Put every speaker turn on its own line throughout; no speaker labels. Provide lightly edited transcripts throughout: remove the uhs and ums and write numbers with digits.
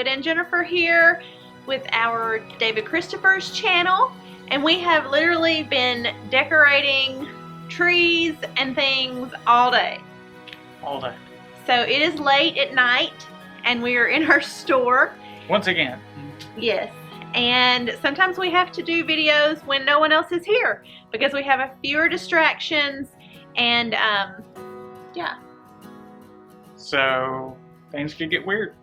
David and Jennifer here with our David Christopher's channel, and we have literally been decorating trees and things all day.
All day.
So it is late at night and we are in our store.
Once again.
Yes. And sometimes we have to do videos when no one else is here because we have a fewer distractions and yeah.
So things could get weird.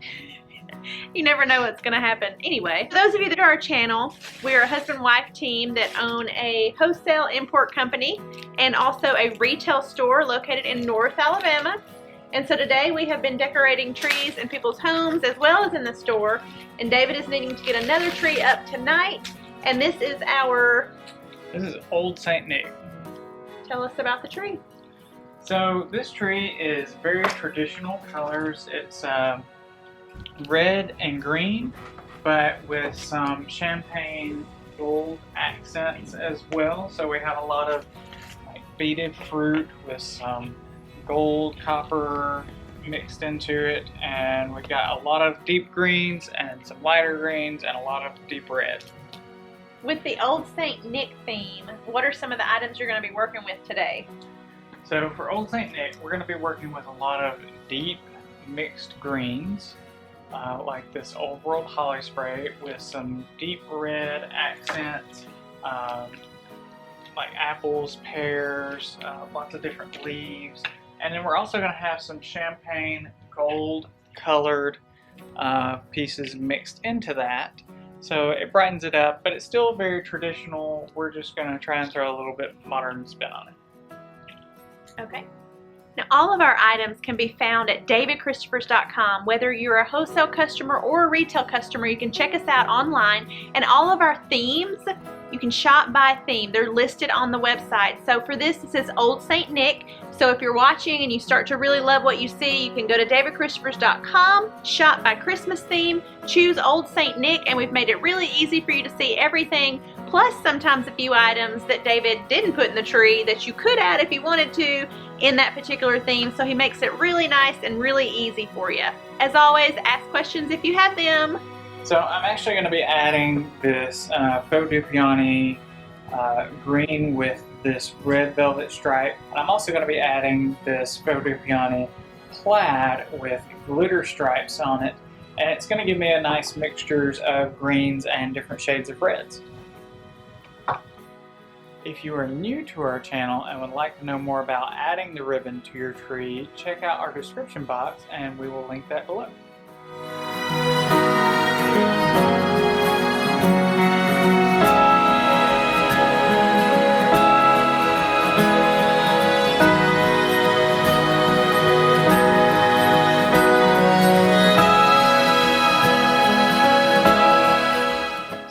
You never know what's going to happen. Anyway, for those of you that are our channel, we're a husband-wife team that own a wholesale import company and also a retail store located in North Alabama. And so today we have been decorating trees in people's homes as well as in the store. And David is needing to get another tree up tonight. And this is
Old St. Nick.
Tell us about the tree.
So this tree is very traditional colors. It's red and green, but with some champagne gold accents as well. So we have a lot of like beaded fruit with some gold, copper mixed into it, and we've got a lot of deep greens and some lighter greens and a lot of deep red.
With the Old St. Nick theme, what are some of the items you're going to be working with today?
So for Old St. Nick, we're going to be working with a lot of deep mixed greens, like this Old World Holly Spray with some deep red accents, like apples, pears, lots of different leaves. And then we're also going to have some champagne gold colored pieces mixed into that. So it brightens it up, but it's still very traditional. We're just going to try and throw a little bit modern spin on it.
Okay. Now all of our items can be found at davidchristopher's.com. Whether you're a wholesale customer or a retail customer, you can check us out online. And all of our themes, you can shop by theme. They're listed on the website. So for this, it says Old St. Nick. So if you're watching and you start to really love what you see, you can go to davidchristopher's.com, shop by Christmas theme, choose Old St. Nick, and we've made it really easy for you to see everything, plus sometimes a few items that David didn't put in the tree that you could add if you wanted to in that particular theme. So he makes it really nice and really easy for you. As always, ask questions if you have them.
So I'm actually going to be adding this faux du peony green with this red velvet stripe. And I'm also going to be adding this faux du peony plaid with glitter stripes on it. And it's going to give me a nice mixtures of greens and different shades of reds. If you are new to our channel and would like to know more about adding the ribbon to your tree, check out our description box and we will link that below.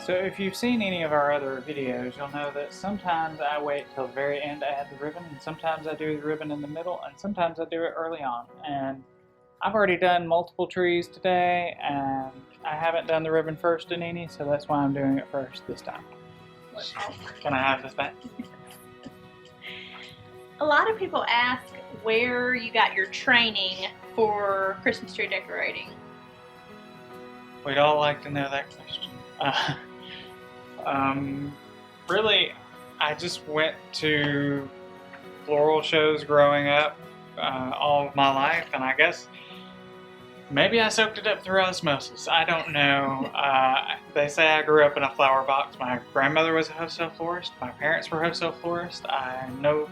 So if you've seen any of our other videos, you'll know that sometimes I wait till the very end to add the ribbon, and sometimes I do the ribbon in the middle, and sometimes I do it early on. And I've already done multiple trees today, and I haven't done the ribbon first in any, so that's why I'm doing it first this time. Can I have this back?
A lot of people ask where you got your training for Christmas tree decorating.
We'd all like to know that question. Really, I just went to floral shows growing up all of my life, and I guess maybe I soaked it up through osmosis. I don't know. They say I grew up in a flower box. My grandmother was a wholesale florist. My parents were wholesale florists. I know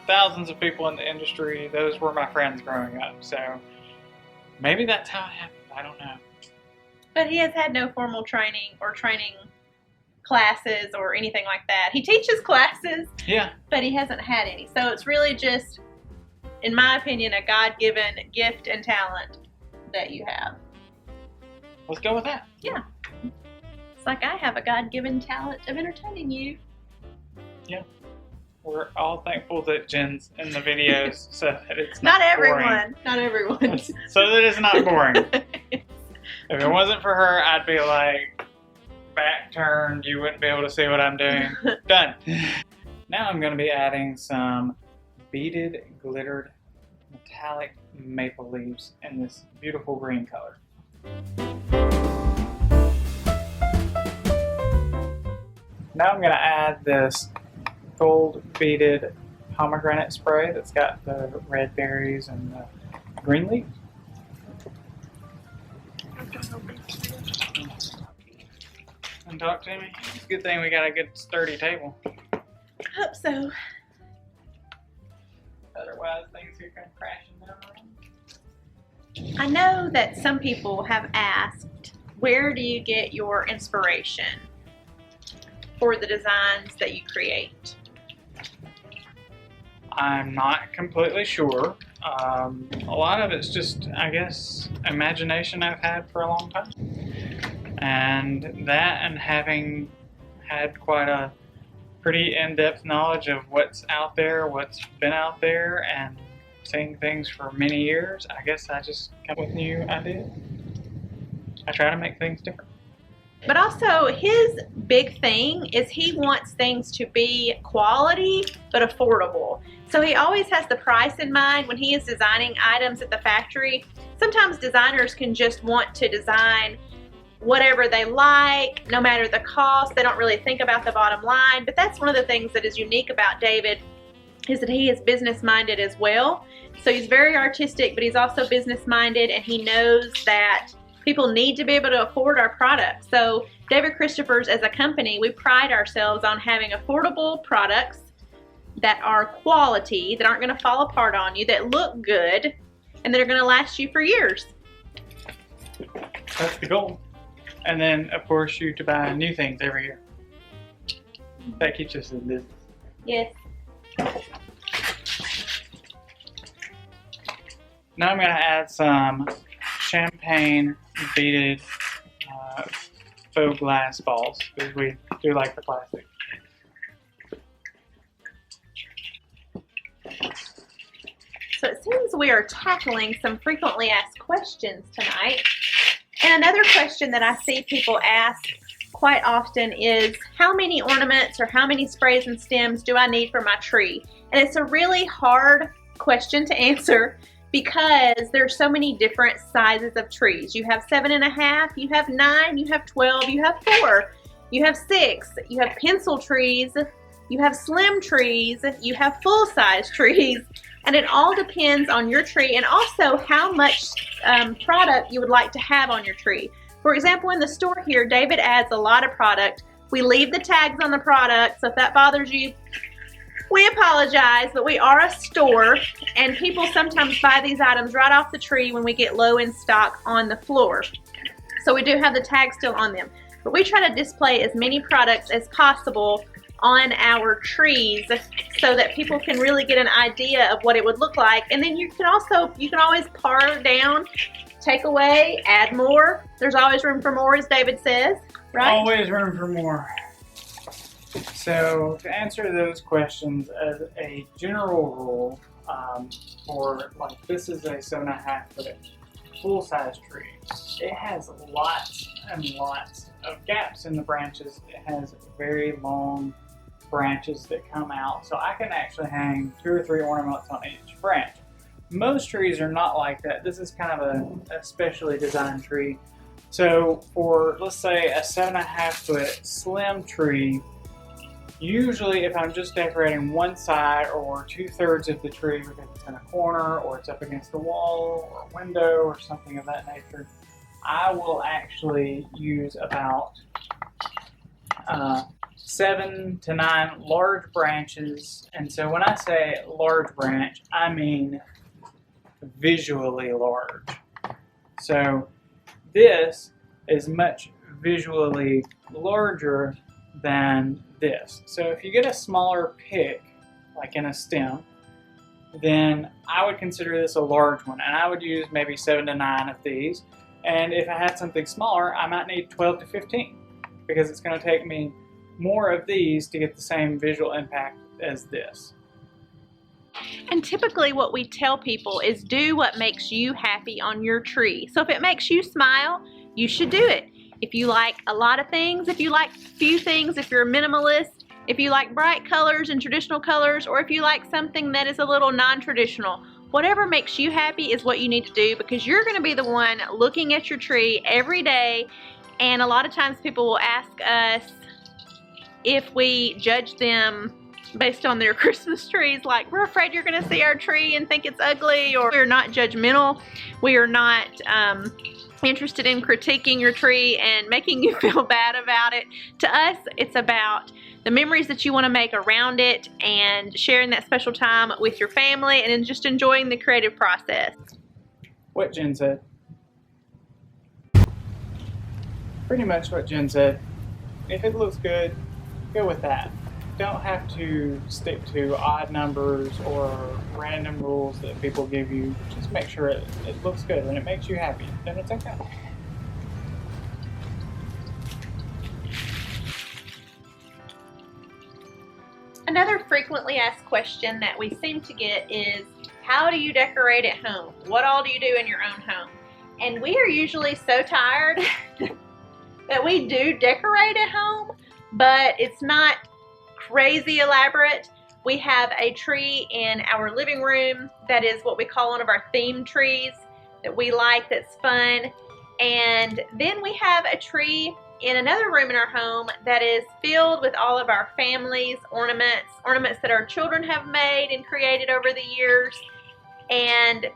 thousands of people in the industry. Those were my friends growing up. So maybe that's how it happened. I don't know.
But he has had no formal training or training classes or anything like that. He teaches classes,
yeah,
but he hasn't had any. So it's really just, in my opinion, a God-given gift and talent that you have.
Let's go with that.
Yeah. It's like I have a God-given talent of entertaining you.
Yeah. We're all thankful that Jen's in the videos so that it's
not
boring.
everyone. Not everyone.
So that it's not boring. If it wasn't for her, I'd be like back turned. You wouldn't be able to see what I'm doing. Done. Now I'm going to be adding some beaded, glittered, metallic maple leaves in this beautiful green color. Now I'm going to add this gold beaded pomegranate spray that's got the red berries and the green leaf. And talk to me. It's a good thing we got a good sturdy table.
I hope so.
Otherwise things could come crashing down around.
I know that some people have asked, where do you get your inspiration for the designs that you create?
I'm not completely sure. A lot of it's just, I guess, imagination I've had for a long time. And that, and having had quite a pretty in-depth knowledge of what's out there, what's been out there, and seeing things for many years, I guess I just come up with new ideas. I try to make things different.
But also, his big thing is he wants things to be quality but affordable. So he always has the price in mind when he is designing items at the factory. Sometimes designers can just want to design whatever they like, no matter the cost. They don't really think about the bottom line. But that's one of the things that is unique about David, is that he is business minded as well. So he's very artistic, but he's also business minded, and he knows that people need to be able to afford our products. So David Christopher's as a company, we pride ourselves on having affordable products that are quality, that aren't going to fall apart on you, that look good, and that are going to last you for years.
That's the goal. And then, of course, you to buy new things every year. That keeps us in business.
Yes.
Now I'm going to add some champagne beaded faux glass balls, because we do like the plastic.
So it seems we are tackling some frequently asked questions tonight. And another question that I see people ask quite often is, how many ornaments or how many sprays and stems do I need for my tree? And it's a really hard question to answer because there's so many different sizes of trees. You have 7.5, you have 9, you have 12, you have 4, you have 6, you have pencil trees, you have slim trees, you have full-size trees, and it all depends on your tree and also how much product you would like to have on your tree. For example, in the store here, David adds a lot of product. We leave the tags on the product, so if that bothers you, we apologize, but we are a store, and people sometimes buy these items right off the tree when we get low in stock on the floor. So we do have the tags still on them. But we try to display as many products as possible on our trees so that people can really get an idea of what it would look like. And then you can always par down, take away, add more. There's always room for more, as David says, right?
Always room for more. So to answer those questions, as a general rule, for like this is a 7.5 foot full-size tree. It has lots and lots of gaps in the branches. It has very long branches that come out, so I can actually hang 2 or 3 ornaments on each branch. Most trees are not like that. This is kind of a specially designed tree. So for, let's say, a 7.5 foot slim tree, usually if I'm just decorating one side or 2/3 of the tree because it's in a corner or it's up against a wall or a window or something of that nature, I will actually use about 7 to 9 large branches. And so when I say large branch, I mean visually large. So this is much visually larger than this. So if you get a smaller pick, like in a stem, then I would consider this a large one, and I would use maybe 7 to 9 of these. And if I had something smaller, I might need 12 to 15, because it's going to take me more of these to get the same visual impact as this.
And typically what we tell people is do what makes you happy on your tree. So if it makes you smile, you should do it. If you like a lot of things, if you like few things, if you're a minimalist, if you like bright colors and traditional colors, or if you like something that is a little non-traditional, whatever makes you happy is what you need to do, because you're going to be the one looking at your tree every day. And a lot of times people will ask us, if we judge them based on their Christmas trees, like we're afraid you're going to see our tree and think it's ugly, or we're not judgmental. We are not interested in critiquing your tree and making you feel bad about it. To us, it's about the memories that you want to make around it and sharing that special time with your family and then just enjoying the creative process.
What Jen said. Pretty much what Jen said. If it looks good, go with that. Don't have to stick to odd numbers or random rules that people give you. Just make sure it looks good and it makes you happy. Then it's okay.
Another frequently asked question that we seem to get is, how do you decorate at home? What all do you do in your own home? And we are usually so tired that we do decorate at home, but it's not crazy elaborate. We have a tree in our living room that is what we call one of our theme trees that we like, that's fun. And then we have a tree in another room in our home that is filled with all of our family's ornaments that our children have made and created over the years. And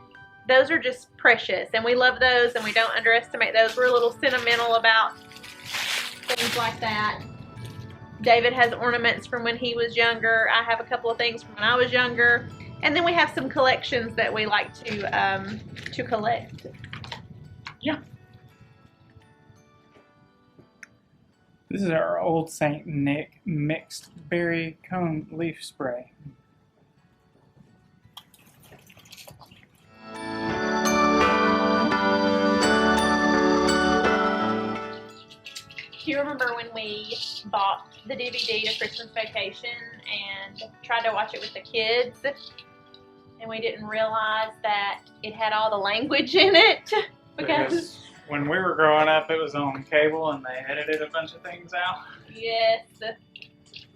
those are just precious, and we love those, and we don't underestimate those. We're a little sentimental about things like that. David has ornaments from when he was younger. I have a couple of things from when I was younger. And then we have some collections that we like to collect.
Yeah. This is our Old Saint Nick mixed berry cone leaf spray.
Do you remember when we bought the DVD to Christmas Vacation and tried to watch it with the kids, and we didn't realize that it had all the language in it?
Because when we were growing up, it was on cable and they edited a bunch of things out.
Yes.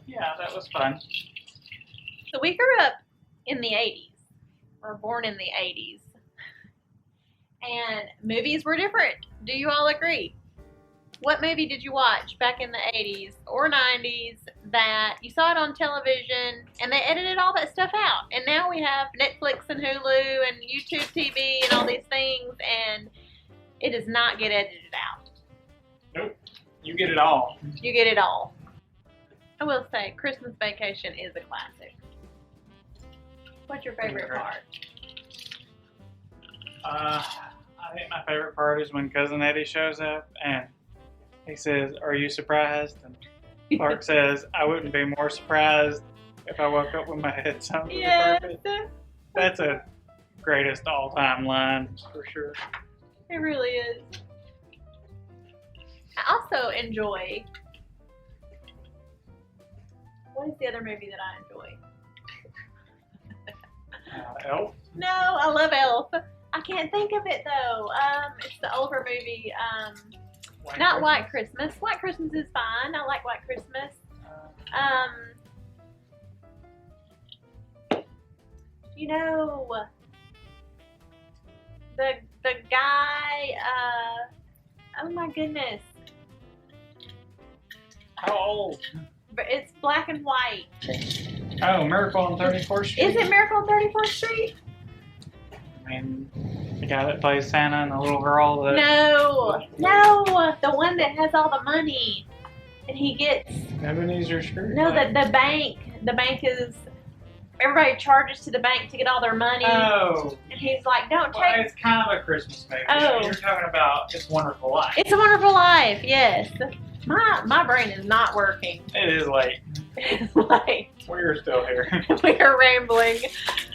Yeah, that was fun.
So we grew up in the 80s. We were born in the 80s. And movies were different. Do you all agree? What movie did you watch back in the 80s or 90s that you saw it on television and they edited all that stuff out? And now we have Netflix and Hulu and YouTube TV and all these things, and it does not get edited out.
Nope. You get it all.
You get it all. I will say, Christmas Vacation is a classic. What's your favorite part?
I think my favorite part is when Cousin Eddie shows up and he says, "Are you surprised?" And Clark says, "I wouldn't be more surprised if I woke up with my head sewn to the carpet." That's a greatest all-time line for sure.
It really is. I also enjoy, what is the other movie that I enjoy?
Elf?
No, I love Elf. I can't think of it though. It's the older movie. Not White Christmas. White Christmas is fine. I like White Christmas. You know, the guy, oh my goodness.
How old?
But it's black and white.
Oh, Miracle on 34th Street?
Is it Miracle on 34th Street?
I mean, the guy that plays Santa and the little girl that...
No, the one that has all the money. And he gets...
Ebenezer Scrooge?
No, the bank is... Everybody charges to the bank to get all their money.
Oh.
And he's like, don't
Well,
take...
it's kind of a Christmas movie.
Oh.
You're talking about It's a Wonderful Life.
It's a Wonderful Life, yes. My brain is not working.
It is late.
It's late.
We're still here.
We are rambling.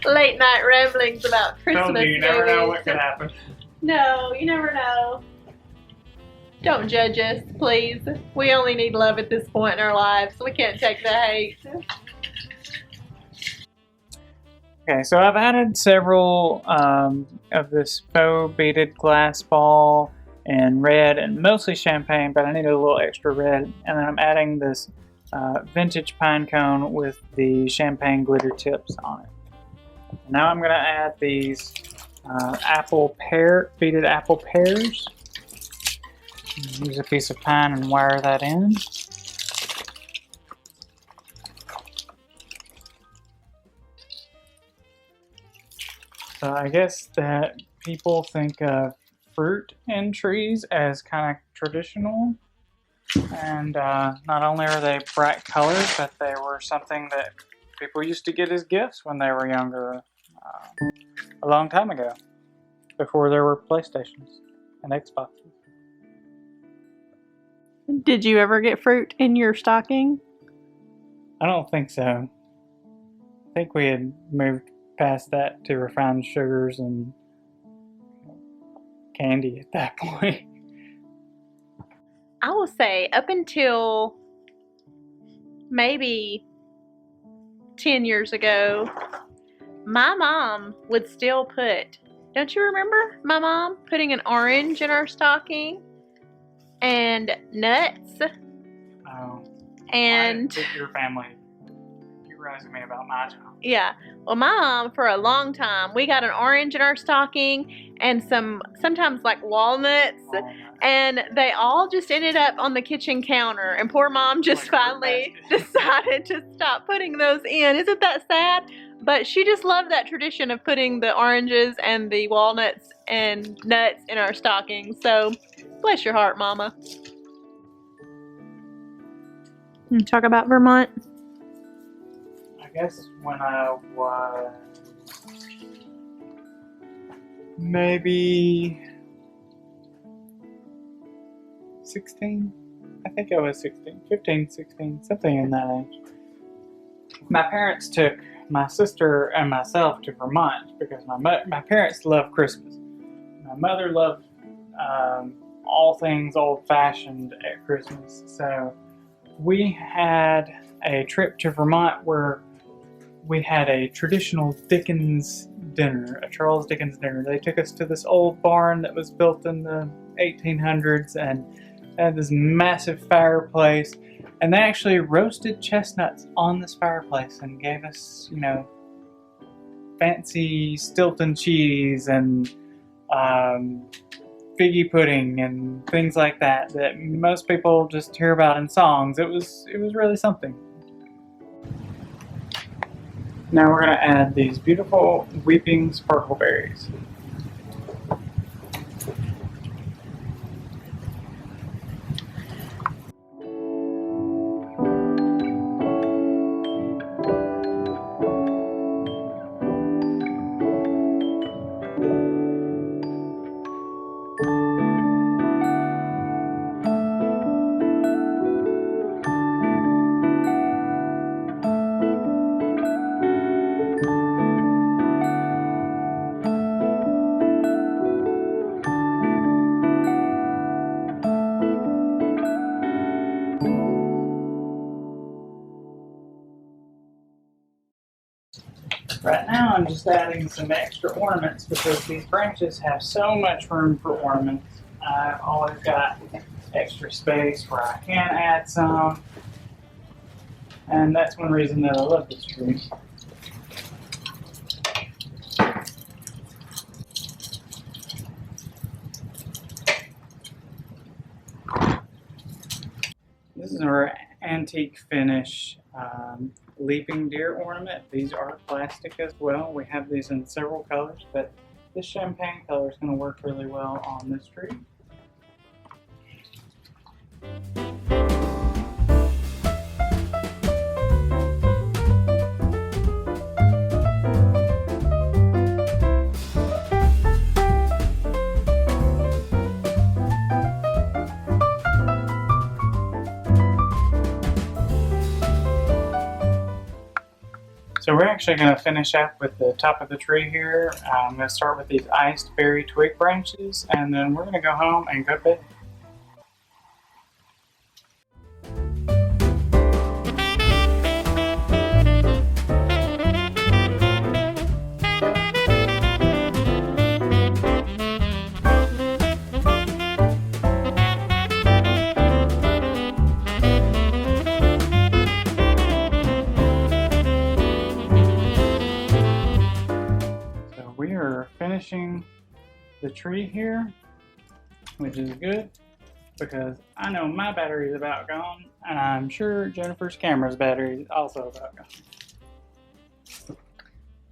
Late night ramblings about Christmas
Told you, you never know what
movies.
could happen.
No, you never know. Don't judge us, please. We only need love at this point in our lives. We can't take the hate.
Okay, so I've added several of this faux beaded glass ball in red and mostly champagne, but I need a little extra red. And then I'm adding this vintage pine cone with the champagne glitter tips on it. Now I'm going to add these beaded apple pears. Use a piece of pine and wire that in. So I guess that people think of fruit and trees as kind of traditional. And not only are they bright colors, but they were something that people used to get as gifts when they were younger, a long time ago, before there were PlayStations and Xboxes.
Did you ever get fruit in your stocking?
I don't think so. I think we had moved past that to refined sugars and candy at that point.
I will say up until maybe 10 years ago, my mom would still put, don't you remember my mom putting an orange in our stocking and nuts?
Oh,
And
why did your family? You were asking me about my child.
yeah, well, my mom for a long time, we got an orange in our stocking and sometimes like walnuts. And they all just ended up on the kitchen counter, and poor mom just finally decided to stop putting those in. Isn't that sad? But she just loved that tradition of putting the oranges and the walnuts and nuts in our stocking. So bless your heart, Mama. Talk about Vermont.
I guess when I was maybe 16, I think I was 16, 15, 16, something in that age. My parents took my sister and myself to Vermont because my parents loved Christmas. My mother loved all things old-fashioned at Christmas. So we had a trip to Vermont where we had a traditional Dickens dinner, a Charles Dickens dinner. They took us to this old barn that was built in the 1800s and had this massive fireplace, and they actually roasted chestnuts on this fireplace and gave us, you know, fancy Stilton cheese and figgy pudding and things like that that most people just hear about in songs. It was really something. Now we're going to add these beautiful weeping sparkle berries. Right now I'm just adding some extra ornaments because these branches have so much room for ornaments. I've always got extra space where I can add some, and that's one reason that I love this tree. This is our antique finish leaping deer ornament. These are plastic as well. We have these in several colors, but this champagne color is going to work really well on this tree. So we're actually going to finish up with the top of the tree here. I'm going to start with these iced berry twig branches, and then we're going to go home and go to bed. We are finishing the tree here, which is good because I know my battery is about gone, and I'm sure Jennifer's camera's battery is also about gone.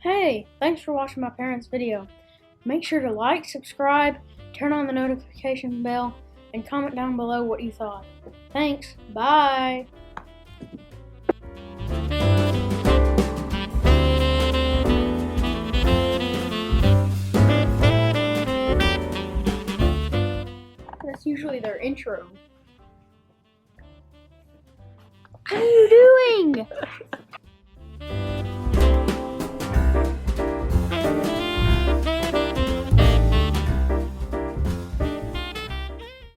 Hey, thanks for watching my parents' video. Make sure to like, subscribe, turn on the notification bell, and comment down below what you thought. Thanks. Bye. That's usually their intro. What are you doing?